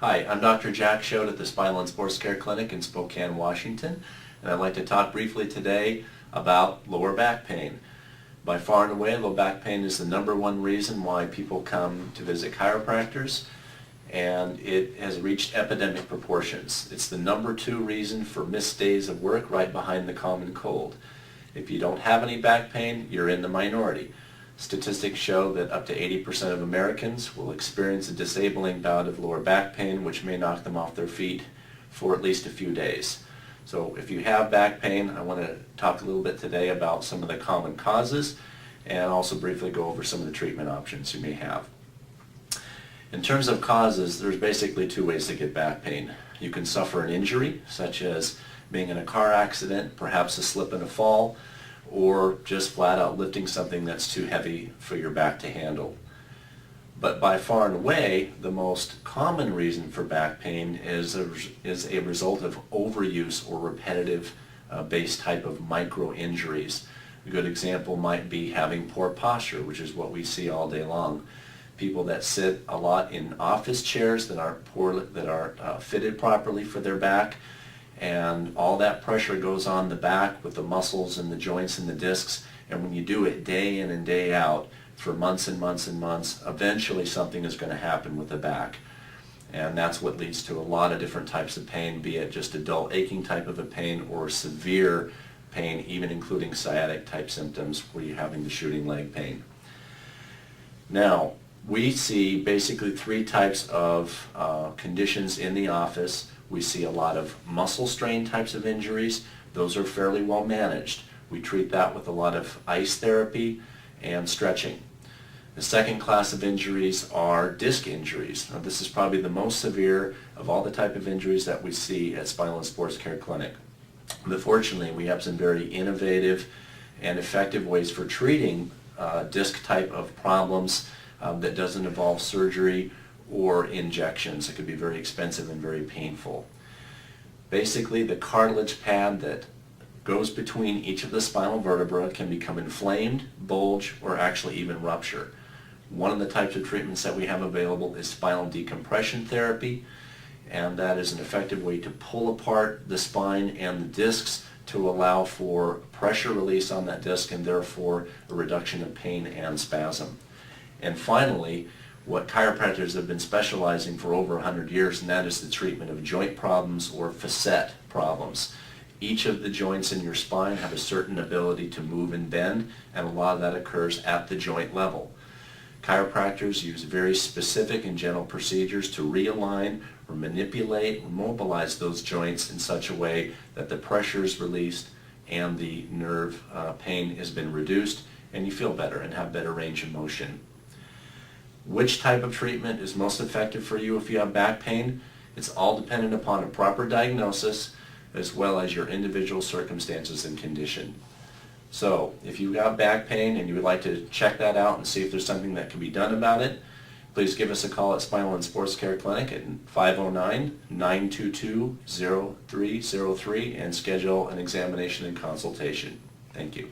Hi, I'm Dr. Jack Schote at the Spinal and Sports Care Clinic in Spokane, Washington, and I'd like to talk briefly today about lower back pain. By far and away, low back pain is the #1 reason why people come to visit chiropractors, and it has reached epidemic proportions. It's the #2 reason for missed days of work, right behind the common cold. If you don't have any back pain, you're in the minority. Statistics show that up to 80% of Americans will experience a disabling bout of lower back pain, which may knock them off their feet for at least a few days. So if you have back pain, I want to talk a little bit today about some of the common causes and also briefly go over some of the treatment options you may have. In terms of causes, there's basically 2 ways to get back pain. You can suffer an injury, such as being in a car accident, perhaps a slip and a fall, or just flat out lifting something that's too heavy for your back to handle. But by far and away, the most common reason for back pain is a result of overuse or repetitive based type of micro injuries. A good example might be having poor posture, which is what we see all day long. People that sit a lot in office chairs that aren't fitted properly for their back, and all that pressure goes on the back with the muscles and the joints and the discs, and when you do it day in and day out for months and months and months, eventually something is going to happen with the back. And that's what leads to a lot of different types of pain, be it just a dull aching type of a pain or severe pain, even including sciatic type symptoms where you're having the shooting leg pain. Now, we see basically 3 types of conditions in the office. We see a lot of muscle strain types of injuries. Those are fairly well managed. We treat that with a lot of ice therapy and stretching. The second class of injuries are disc injuries. Now, this is probably the most severe of all the type of injuries that we see at Spinal and Sports Care Clinic. But fortunately, we have some very innovative and effective ways for treating disc type of problems that doesn't involve surgery or injections. It could be very expensive and very painful. Basically, the cartilage pad that goes between each of the spinal vertebrae can become inflamed, bulge, or actually even rupture. One of the types of treatments that we have available is spinal decompression therapy, and that is an effective way to pull apart the spine and the discs to allow for pressure release on that disc and therefore a reduction of pain and spasm. And finally, what chiropractors have been specializing for over 100 years, and that is the treatment of joint problems or facet problems. Each of the joints in your spine have a certain ability to move and bend, and a lot of that occurs at the joint level. Chiropractors use very specific and gentle procedures to realign or manipulate or mobilize those joints in such a way that the pressure is released and the nerve pain has been reduced, and you feel better and have better range of motion. Which type of treatment is most effective for you if you have back pain? It's all dependent upon a proper diagnosis as well as your individual circumstances and condition. So if you've got back pain and you would like to check that out and see if there's something that can be done about it, please give us a call at Spinal and Sports Care Clinic at 509-922-0303 and schedule an examination and consultation. Thank you.